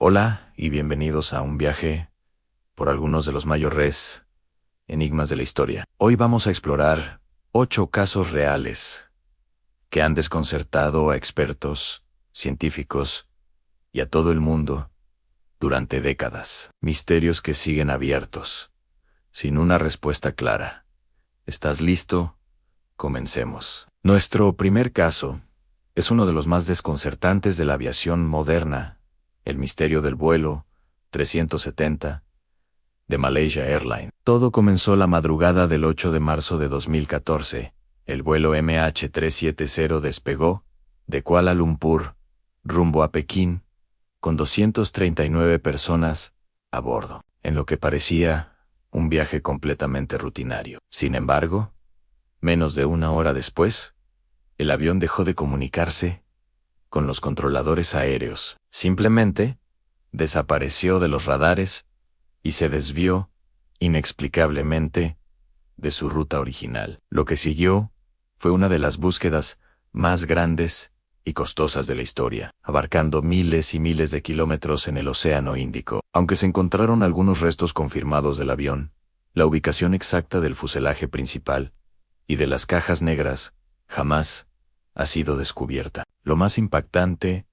Hola y bienvenidos a un viaje por algunos de los mayores enigmas de la historia. Hoy vamos a explorar 8 casos reales que han desconcertado a expertos, científicos y a todo el mundo durante décadas. Misterios que siguen abiertos, sin una respuesta clara. ¿Estás listo? Comencemos. Nuestro primer caso es uno de los más desconcertantes de la aviación moderna. El misterio del vuelo 370 de Malaysia Airlines. Todo comenzó la madrugada del 8 de marzo de 2014. El vuelo MH370 despegó de Kuala Lumpur rumbo a Pekín con 239 personas a bordo, en lo que parecía un viaje completamente rutinario. Sin embargo, menos de una hora después, el avión dejó de comunicarse con los controladores aéreos. Simplemente desapareció de los radares y se desvió inexplicablemente de su ruta original. Lo que siguió fue una de las búsquedas más grandes y costosas de la historia, abarcando miles y miles de kilómetros en el Océano Índico. Aunque se encontraron algunos restos confirmados del avión, la ubicación exacta del fuselaje principal y de las cajas negras jamás ha sido descubierta. Lo más impactante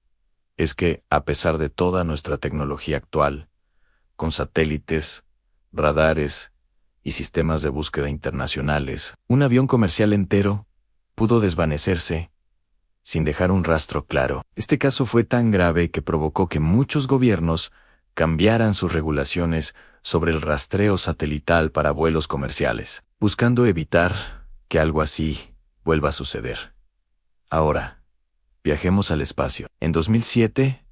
es que, a pesar de toda nuestra tecnología actual, con satélites, radares y sistemas de búsqueda internacionales, un avión comercial entero pudo desvanecerse sin dejar un rastro claro. Este caso fue tan grave que provocó que muchos gobiernos cambiaran sus regulaciones sobre el rastreo satelital para vuelos comerciales, buscando evitar que algo así vuelva a suceder. Ahora, viajemos al espacio. En 2007,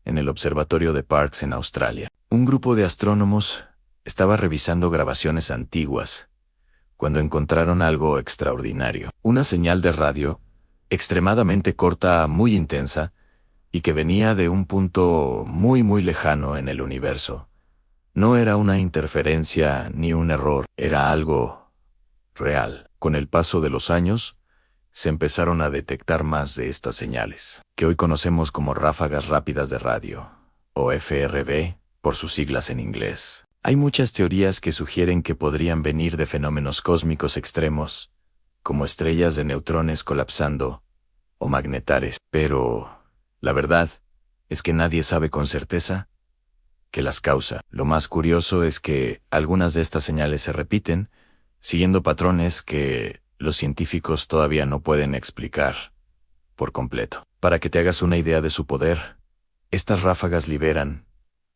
en el Observatorio de Parkes en Australia, un grupo de astrónomos estaba revisando grabaciones antiguas cuando encontraron algo extraordinario. Una señal de radio extremadamente corta, muy intensa, y que venía de un punto muy lejano en el universo. No era una interferencia ni un error, era algo real. Con el paso de los años, se empezaron a detectar más de estas señales, que hoy conocemos como ráfagas rápidas de radio, o FRB, por sus siglas en inglés. Hay muchas teorías que sugieren que podrían venir de fenómenos cósmicos extremos, como estrellas de neutrones colapsando o magnetares, pero la verdad es que nadie sabe con certeza qué las causa. Lo más curioso es que algunas de estas señales se repiten, siguiendo patrones que los científicos todavía no pueden explicar por completo. Para que te hagas una idea de su poder, estas ráfagas liberan,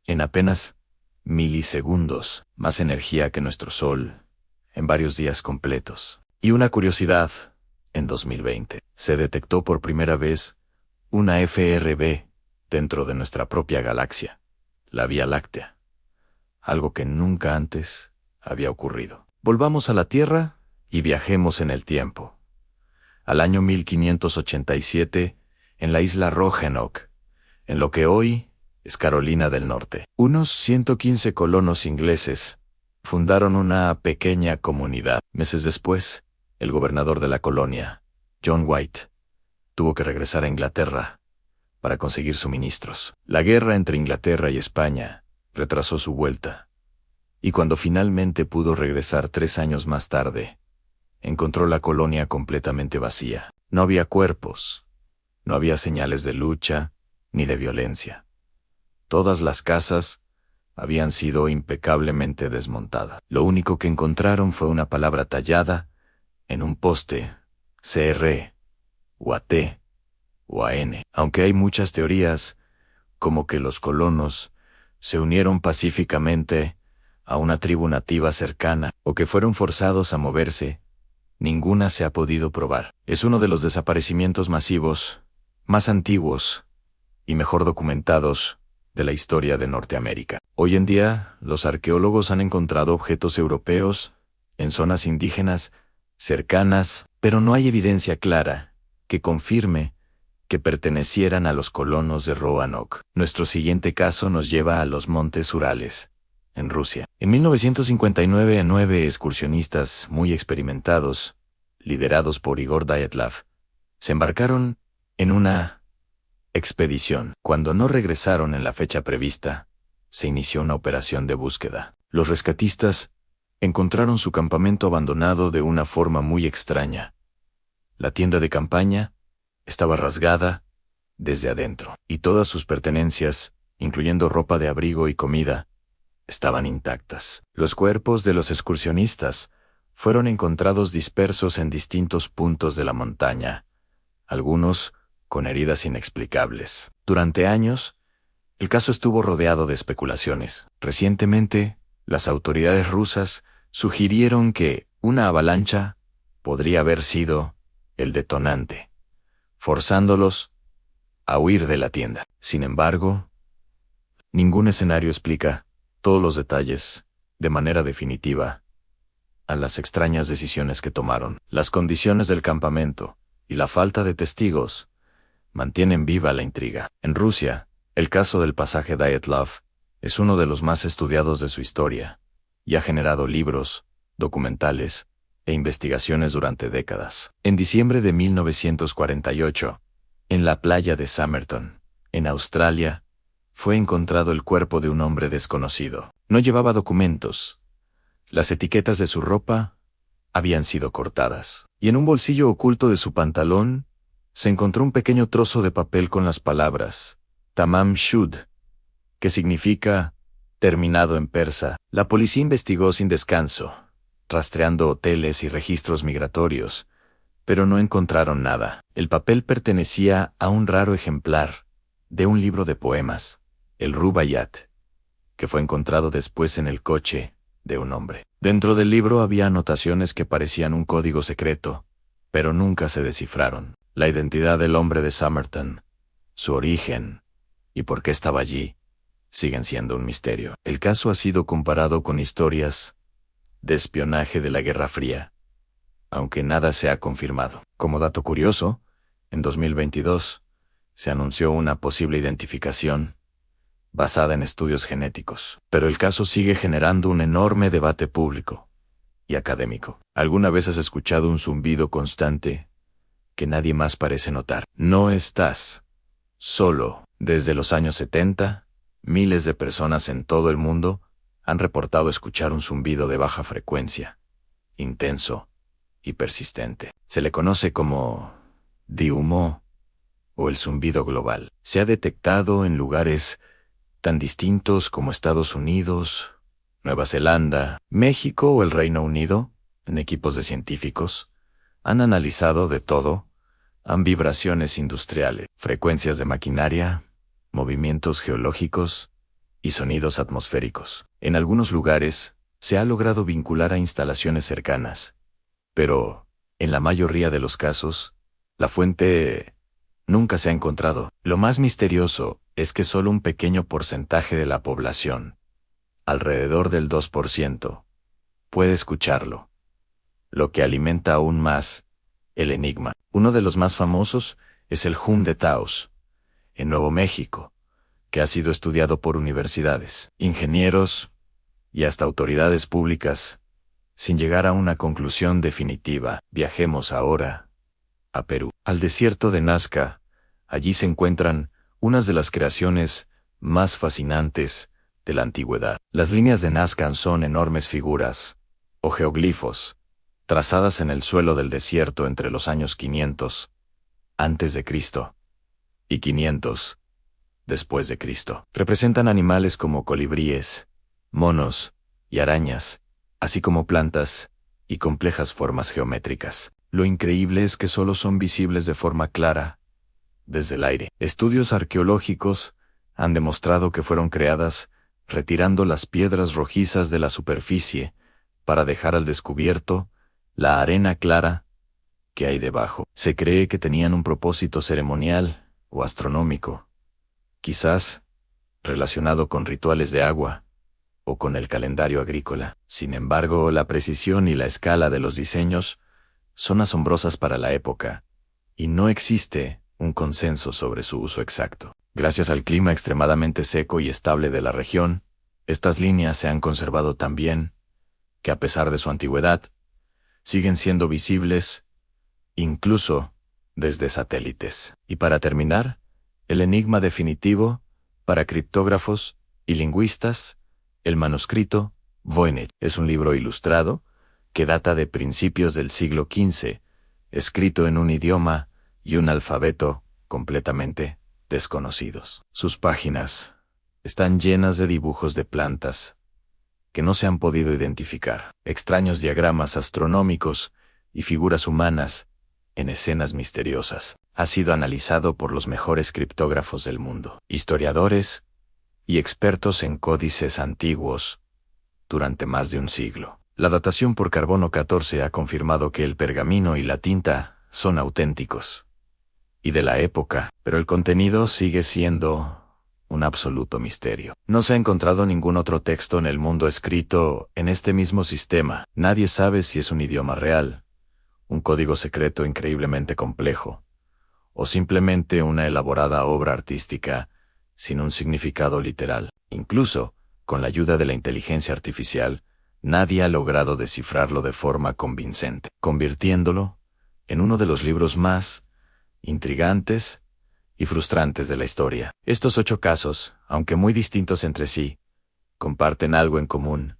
en apenas milisegundos, más energía que nuestro Sol en varios días completos. Y una curiosidad, en 2020 se detectó por primera vez una FRB dentro de nuestra propia galaxia, la Vía Láctea, algo que nunca antes había ocurrido. Volvamos a la Tierra y viajemos en el tiempo. Al año 1587, en la isla Roanoke, en lo que hoy es Carolina del Norte, unos 115 colonos ingleses fundaron una pequeña comunidad. Meses después, el gobernador de la colonia, John White, tuvo que regresar a Inglaterra para conseguir suministros. La guerra entre Inglaterra y España retrasó su vuelta, y cuando finalmente pudo regresar 3 años más tarde, encontró la colonia completamente vacía. No había cuerpos, no había señales de lucha ni de violencia. Todas las casas habían sido impecablemente desmontadas. Lo único que encontraron fue una palabra tallada en un poste, CR, o AT, o AN. Aunque hay muchas teorías, como que los colonos se unieron pacíficamente a una tribu nativa cercana, o que fueron forzados a moverse, ninguna se ha podido probar. Es uno de los desaparecimientos masivos, más antiguos y mejor documentados de la historia de Norteamérica. Hoy en día, los arqueólogos han encontrado objetos europeos en zonas indígenas cercanas, pero no hay evidencia clara que confirme que pertenecieran a los colonos de Roanoke. Nuestro siguiente caso nos lleva a los Montes Urales, en Rusia. En 1959, 9 excursionistas muy experimentados, liderados por Igor Dyatlov, se embarcaron en una Expedición. Cuando no regresaron en la fecha prevista, se inició una operación de búsqueda. Los rescatistas encontraron su campamento abandonado de una forma muy extraña. La tienda de campaña estaba rasgada desde adentro, y todas sus pertenencias, incluyendo ropa de abrigo y comida, estaban intactas. Los cuerpos de los excursionistas fueron encontrados dispersos en distintos puntos de la montaña, algunos con heridas inexplicables. Durante años, el caso estuvo rodeado de especulaciones. Recientemente, las autoridades rusas sugirieron que una avalancha podría haber sido el detonante, forzándolos a huir de la tienda. Sin embargo, ningún escenario explica todos los detalles, de manera definitiva, a las extrañas decisiones que tomaron. Las condiciones del campamento y la falta de testigos mantienen viva la intriga. En Rusia, el caso del pasaje Dyatlov es uno de los más estudiados de su historia, y ha generado libros, documentales e investigaciones durante décadas. En diciembre de 1948, en la playa de Somerton, en Australia, fue encontrado el cuerpo de un hombre desconocido. No llevaba documentos. Las etiquetas de su ropa habían sido cortadas, y en un bolsillo oculto de su pantalón se encontró un pequeño trozo de papel con las palabras Tamam Shud, que significa terminado en persa. La policía investigó sin descanso, rastreando hoteles y registros migratorios, pero no encontraron nada. El papel pertenecía a un raro ejemplar de un libro de poemas, el Rubaiyat, que fue encontrado después en el coche de un hombre. Dentro del libro había anotaciones que parecían un código secreto, pero nunca se descifraron. La identidad del hombre de Somerton, su origen y por qué estaba allí, siguen siendo un misterio. El caso ha sido comparado con historias de espionaje de la Guerra Fría, aunque nada se ha confirmado. Como dato curioso, en 2022 se anunció una posible identificación basada en estudios genéticos, pero el caso sigue generando un enorme debate público y académico. ¿Alguna vez has escuchado un zumbido constante que nadie más parece notar? No estás solo. Desde los años 70, miles de personas en todo el mundo han reportado escuchar un zumbido de baja frecuencia, intenso y persistente. Se le conoce como DIUMO o el zumbido global. Se ha detectado en lugares tan distintos como Estados Unidos, Nueva Zelanda, México o el Reino Unido. En equipos de científicos han analizado de todo: vibraciones industriales, frecuencias de maquinaria, movimientos geológicos y sonidos atmosféricos. En algunos lugares se ha logrado vincular a instalaciones cercanas, pero en la mayoría de los casos, la fuente nunca se ha encontrado. Lo más misterioso es que solo un pequeño porcentaje de la población, alrededor del 2%, puede escucharlo, lo que alimenta aún más el enigma. Uno de los más famosos es el hum de Taos, en Nuevo México, que ha sido estudiado por universidades, ingenieros y hasta autoridades públicas, sin llegar a una conclusión definitiva. Viajemos ahora a Perú, al desierto de Nazca. Allí se encuentran unas de las creaciones más fascinantes de la antigüedad. Las líneas de Nazca son enormes figuras, o geoglifos, trazadas en el suelo del desierto entre los años 500 antes de Cristo y 500 después de Cristo. Representan animales como colibríes, monos y arañas, así como plantas y complejas formas geométricas. Lo increíble es que solo son visibles de forma clara desde el aire. Estudios arqueológicos han demostrado que fueron creadas retirando las piedras rojizas de la superficie para dejar al descubierto la arena clara que hay debajo. Se cree que tenían un propósito ceremonial o astronómico, quizás relacionado con rituales de agua o con el calendario agrícola. Sin embargo, la precisión y la escala de los diseños son asombrosas para la época, y no existe un consenso sobre su uso exacto. Gracias al clima extremadamente seco y estable de la región, estas líneas se han conservado tan bien que, a pesar de su antigüedad, siguen siendo visibles incluso desde satélites. Y para terminar, El enigma definitivo, para criptógrafos y lingüistas, el manuscrito Voynich es un libro ilustrado que data de principios del siglo XV, escrito en un idioma y un alfabeto completamente desconocidos. Sus páginas están llenas de dibujos de plantas que no se han podido identificar, extraños diagramas astronómicos y figuras humanas en escenas misteriosas. Ha sido analizado por los mejores criptógrafos del mundo, historiadores y expertos en códices antiguos durante más de un siglo. La datación por carbono 14 ha confirmado que el pergamino y la tinta son auténticos y de la época, pero el contenido sigue siendo un absoluto misterio. No se ha encontrado ningún otro texto en el mundo escrito en este mismo sistema. Nadie sabe si es un idioma real, un código secreto increíblemente complejo, o simplemente una elaborada obra artística sin un significado literal. Incluso, con la ayuda de la inteligencia artificial, nadie ha logrado descifrarlo de forma convincente, convirtiéndolo en uno de los libros más intrigantes y frustrantes de la historia. Estos 8 casos, aunque muy distintos entre sí, comparten algo en común.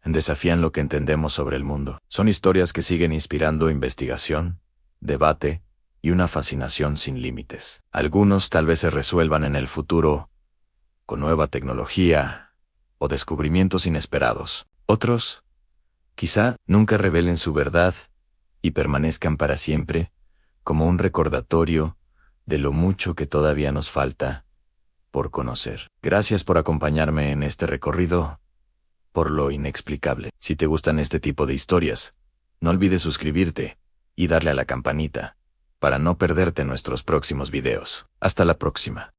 Desafían lo que entendemos sobre el mundo. Son historias que siguen inspirando investigación, debate y una fascinación sin límites. Algunos tal vez se resuelvan en el futuro con nueva tecnología o descubrimientos inesperados. Otros, quizá, nunca revelen su verdad y permanezcan para siempre como un recordatorio de lo mucho que todavía nos falta por conocer. Gracias por acompañarme en este recorrido por lo inexplicable. Si te gustan este tipo de historias, no olvides suscribirte y darle a la campanita para no perderte nuestros próximos videos. Hasta la próxima.